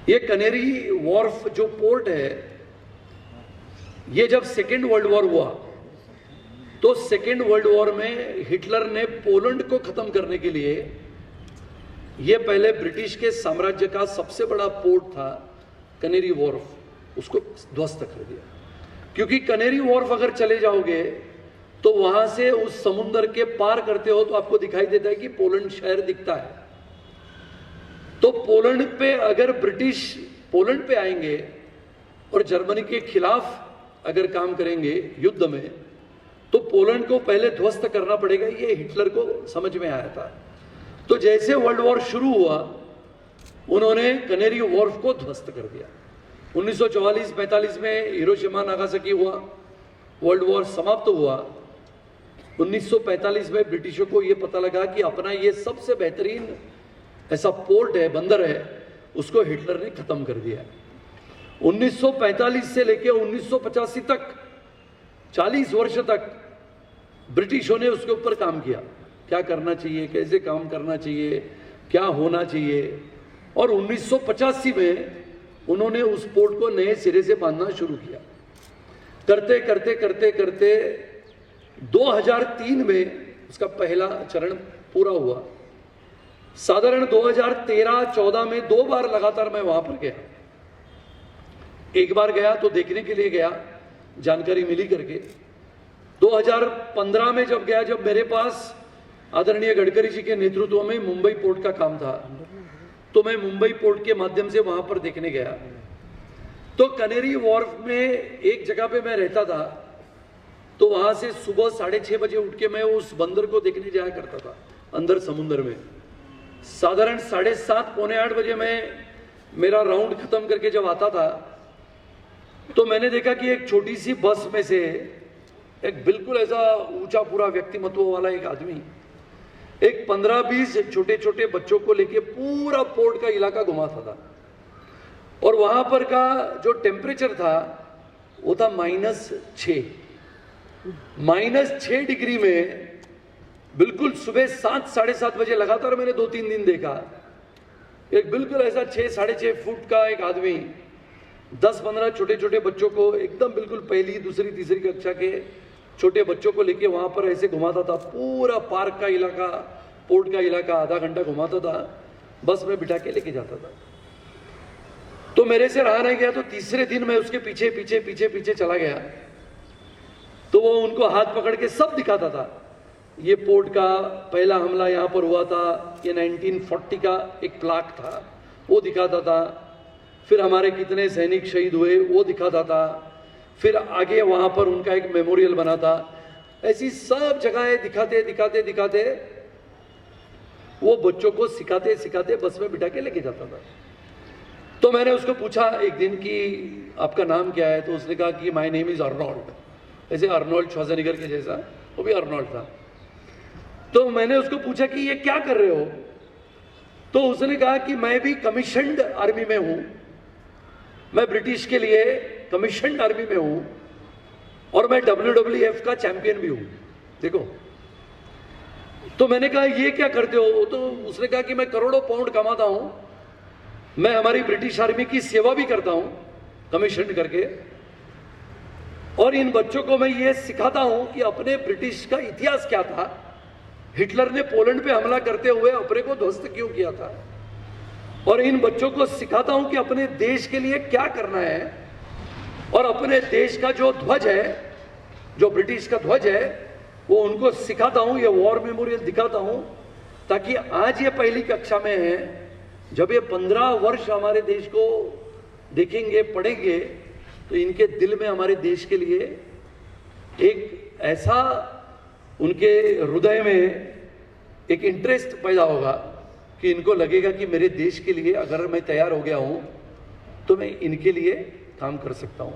ये कनेरी वॉर्फ जो पोर्ट है, ये जब सेकेंड वर्ल्ड वॉर हुआ तो सेकेंड वर्ल्ड वॉर में हिटलर ने पोलैंड को खत्म करने के लिए, ये पहले ब्रिटिश के साम्राज्य का सबसे बड़ा पोर्ट था कनेरी वॉर्फ, उसको ध्वस्त कर दिया। क्योंकि कनेरी वॉर्फ अगर चले जाओगे तो वहां से उस समुद्र के पार करते हो तो आपको दिखाई देता है कि पोलैंड शहर दिखता है। तो पोलैंड पे अगर ब्रिटिश पोलैंड पे आएंगे और जर्मनी के खिलाफ अगर काम करेंगे युद्ध में, तो पोलैंड को पहले ध्वस्त करना पड़ेगा, ये हिटलर को समझ में आया था। तो जैसे वर्ल्ड वॉर शुरू हुआ, उन्होंने कनेरी वॉर्फ को ध्वस्त कर दिया। 1944-45 में हिरोशिमा नागासाकी हुआ, वर्ल्ड वॉर समाप्त हुआ। 1945 में ब्रिटिशों को यह पता लगा कि अपना ये सबसे बेहतरीन ऐसा पोर्ट है, बंदर है, उसको हिटलर ने खत्म कर दिया। 1945 से लेकर 1985 तक, 40 वर्ष तक ब्रिटिशों ने उसके ऊपर काम किया, क्या करना चाहिए, कैसे काम करना चाहिए, क्या होना चाहिए। और 1985 में उन्होंने उस पोर्ट को नए सिरे से बांधना शुरू किया। करते करते करते करते 2003 में उसका पहला चरण पूरा हुआ। साधारण 2013-14 में 2 बार लगातार मैं वहां पर गया। एक बार गया तो देखने के लिए गया, जानकारी मिली करके। 2015 में जब गया, जब मेरे पास आदरणीय गडकरी जी के नेतृत्व में मुंबई पोर्ट का काम था, तो मैं मुंबई पोर्ट के माध्यम से वहां पर देखने गया। तो कनेरी वॉर्फ में एक जगह पे मैं रहता था, तो वहां से सुबह 6:30 बजे उठ के मैं उस बंदर को देखने जाया करता था अंदर समुद्र में। साधारण 7:30 पौने 8 बजे मैं मेरा राउंड खत्म करके जब आता था, तो मैंने देखा कि एक छोटी सी बस में से एक बिल्कुल ऐसा ऊंचा पूरा व्यक्तिमत्व वाला एक आदमी एक 15-20 छोटे छोटे बच्चों को लेके पूरा पोर्ट का इलाका घुमाता था। और वहां पर का जो टेम्परेचर था वो था -6 डिग्री में। बिल्कुल सुबह 7-7:30 बजे लगातार मैंने 2-3 दिन देखा। एक बिल्कुल ऐसा 6-6.5 फुट का एक आदमी 10-15 छोटे छोटे बच्चों को एकदम बिल्कुल पहली दूसरी तीसरी कक्षा के छोटे बच्चों को लेके वहां पर ऐसे घुमाता था। पूरा पार्क का इलाका, पोर्ट का इलाका आधा घंटा घुमाता था, बस में बिठा के लेके जाता था। तो मेरे से रहा नहीं गया, तो तीसरे दिन मैं उसके पीछे पीछे पीछे पीछे चला गया। तो वो उनको हाथ पकड़ के सब दिखाता था। ये पोर्ट का पहला हमला यहाँ पर हुआ था, ये 1940 का एक प्लाक था, वो दिखाता था। फिर हमारे कितने सैनिक शहीद हुए वो दिखाता था। फिर आगे वहां पर उनका एक मेमोरियल बना था। ऐसी सब जगहें दिखाते दिखाते दिखाते वो बच्चों को सिखाते सिखाते बस में बिठा के लेके जाता था। तो मैंने उसको पूछा एक दिन कि आपका नाम क्या है, तो उसने कहा कि माय नेम इज अर्नोल्ड, ऐसे अर्नोल्ड श्वार्ज़नेगर के जैसा, वो भी अर्नोल्ड था। तो मैंने उसको पूछा कि ये क्या कर रहे हो, तो उसने कहा कि मैं भी कमीशन्ड आर्मी में हूं, मैं ब्रिटिश के लिए कमीशन्ड आर्मी में हूं और मैं WWF का चैंपियन भी हूं। देखो, तो मैंने कहा ये क्या करते हो, तो उसने कहा कि मैं करोड़ों पाउंड कमाता हूं, मैं हमारी ब्रिटिश आर्मी की सेवा भी करता हूं कमीशन करके, और इन बच्चों को मैं ये सिखाता हूं कि अपने ब्रिटिश का इतिहास क्या था, हिटलर ने पोलैंड पे हमला करते हुए अपने को ध्वस्त क्यों किया था, और इन बच्चों को सिखाता हूं कि अपने देश के लिए क्या करना है, और अपने देश का जो ध्वज है, जो ब्रिटिश का ध्वज है, वो उनको सिखाता हूं, ये वॉर मेमोरियल दिखाता हूं, ताकि आज ये पहली कक्षा में है, जब ये 15 वर्ष हमारे देश को देखेंगे, पढ़ेंगे, तो इनके दिल में हमारे देश के लिए एक ऐसा, उनके हृदय में एक इंटरेस्ट पैदा होगा कि इनको लगेगा कि मेरे देश के लिए अगर मैं तैयार हो गया हूं तो मैं इनके लिए काम कर सकता हूं।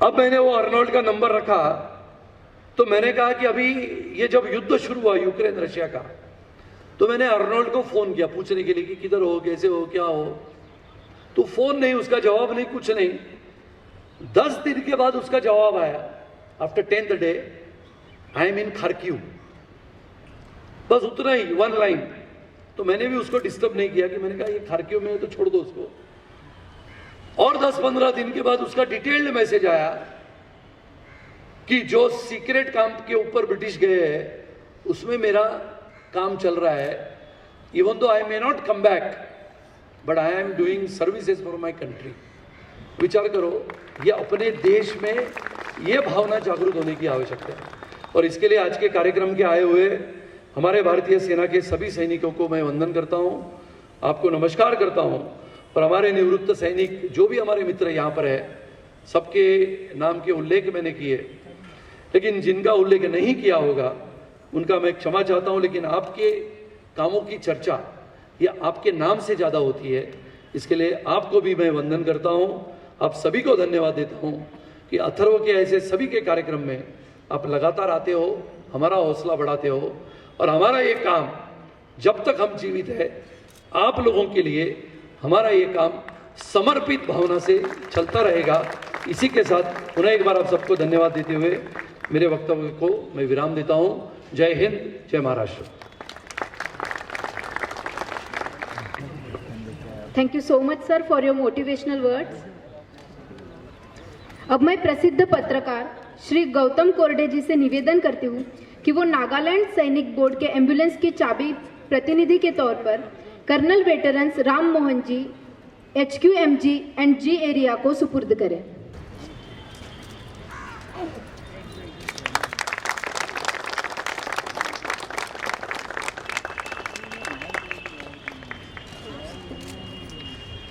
अब मैंने वो अर्नोल्ड का नंबर रखा, तो मैंने कहा कि अभी ये जब युद्ध शुरू हुआ यूक्रेन रशिया का, तो मैंने अर्नोल्ड को फोन किया पूछने के लिए कि किधर हो, कैसे हो, क्या हो। तो फोन नहीं, उसका जवाब नहीं, कुछ नहीं। 10 दिन के बाद उसका जवाब आया, after 10th day, I am in Kharkiv. बस उतना ही, 1 लाइन। तो मैंने भी उसको डिस्टर्ब नहीं किया, कि मैंने कहा ये खार्किव में है तो छोड़ दो उसको। और 10-15 दिन के बाद उसका डिटेल्ड मैसेज आया कि जो सीक्रेट कैंप के ऊपर ब्रिटिश गए हैं उसमें मेरा काम चल रहा है, even though I may not come back but I am doing services for my country. विचार करो, ये अपने देश में ये भावना जागरूक होने की आवश्यकता है। और इसके लिए आज के कार्यक्रम के आए हुए हमारे भारतीय सेना के सभी सैनिकों को मैं वंदन करता हूँ, आपको नमस्कार करता हूँ। और हमारे निवृत्त सैनिक जो भी हमारे मित्र यहाँ पर है, सबके नाम के उल्लेख मैंने किए, लेकिन जिनका उल्लेख नहीं किया होगा उनका मैं क्षमा चाहता हूँ। लेकिन आपके कामों की चर्चा ये आपके नाम से ज़्यादा होती है, इसके लिए आपको भी मैं वंदन करता हूँ। आप सभी को धन्यवाद देता हूँ कि अथर्व के ऐसे सभी के कार्यक्रम में आप लगातार आते हो, हमारा हौसला बढ़ाते हो, और हमारा ये काम जब तक हम जीवित है, आप लोगों के लिए हमारा ये काम समर्पित भावना से चलता रहेगा। इसी के साथ पुनः एक बार आप सबको धन्यवाद देते हुए मेरे वक्तव्य को मैं विराम देता हूँ। जय हिंद, जय Maharashtra. Thank you so much sir for your motivational words. अब मैं प्रसिद्ध पत्रकार श्री गौतम कोरडे जी से निवेदन करती हूँ कि वो नागालैंड सैनिक बोर्ड के एम्बुलेंस की चाबी प्रतिनिधि के तौर पर colonel veterans Ram Mohan ji HQMG and G area को सुपुर्द करें।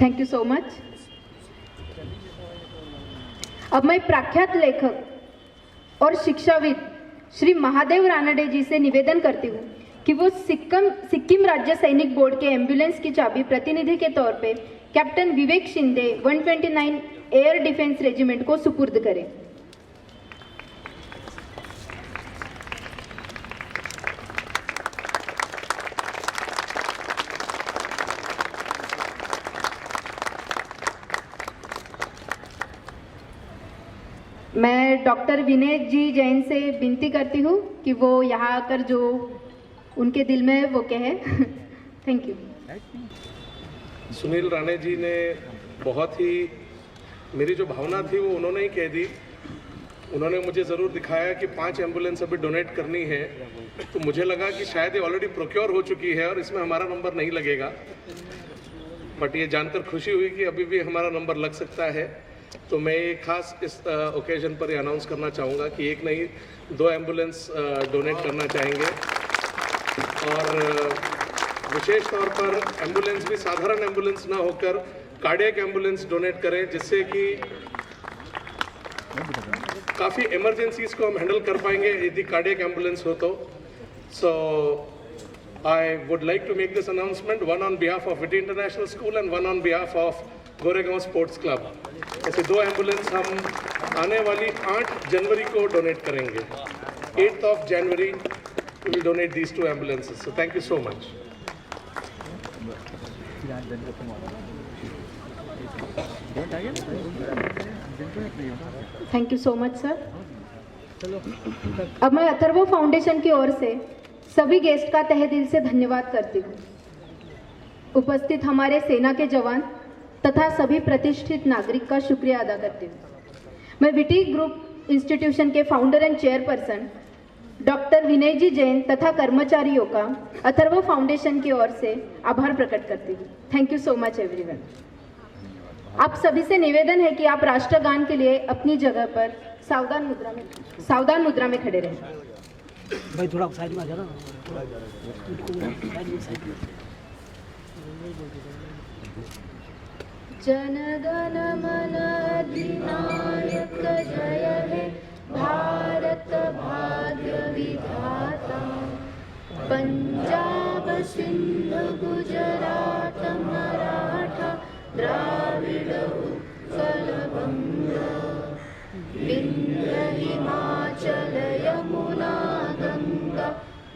Thank you so much. अब मैं प्रख्यात लेखक और शिक्षाविद श्री महादेव रानडे जी से निवेदन करती हूँ कि वो सिक्किम राज्य सैनिक बोर्ड के एम्बुलेंस की चाबी प्रतिनिधि के तौर पे captain Vivek Shinde 129 air defence regiment को सुपुर्द करें। मैं डॉक्टर विनय जी जैन से विनती करती हूँ कि वो यहाँ आकर जो उनके दिल में वो कहे। Thank you. सुनील राणे जी ने बहुत ही मेरी जो भावना थी वो उन्होंने ही कह दी। उन्होंने मुझे ज़रूर दिखाया कि 5 एम्बुलेंस अभी डोनेट करनी है, तो मुझे लगा कि शायद ये ऑलरेडी प्रोक्योर हो चुकी है और इसमें हमारा नंबर नहीं लगेगा, बट ये जानकर खुशी हुई कि अभी भी हमारा नंबर लग सकता है। तो मैं खास इस ओकेजन पर ये अनाउंस करना चाहूँगा कि एक नहीं 2 एम्बुलेंस डोनेट करना चाहेंगे, और विशेष तौर पर एम्बुलेंस भी साधारण एम्बुलेंस ना होकर कार्डियक एम्बुलेंस डोनेट करें, जिससे कि काफ़ी इमरजेंसीज को हम हैंडल कर पाएंगे यदि कार्डियक एम्बुलेंस हो तो। So I would like to make this announcement, one on behalf of VT international school and one on behalf of Goregaon sports club. ऐसे 2 एम्बुलेंस हम आने वाली 8 जनवरी को डोनेट करेंगे। 8th January we will donate these 2 ambulances. So thank you so much. Thank you so much sir. अब मैं Atharva foundation की ओर से सभी गेस्ट का तहे दिल से धन्यवाद करती हूँ। उपस्थित हमारे सेना के जवान तथा सभी प्रतिष्ठित नागरिक का शुक्रिया अदा करती हूँ। मैं विटी ग्रुप इंस्टीट्यूशन के founder and chairperson doctor Vinay ji Jain तथा कर्मचारियों का अथर्व फाउंडेशन की ओर से आभार प्रकट करती हूँ। Thank you so much everyone. आप सभी से निवेदन है कि आप राष्ट्रगान के लिए अपनी जगह पर सावधान मुद्रा में खड़े रहें। भाई थोड़ा साइड में आ जाना, साइड में। जनगण मन अधिनायक जय हे भारत भाग्य विधाता, पंजाब सिंध गुजरात मराठा द्राविड़ उत्कल बंग, विंध्य हिमाचल यमुना गंगा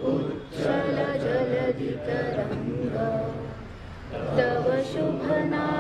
उच्छल जलधि तरंगा, तव शुभ नाम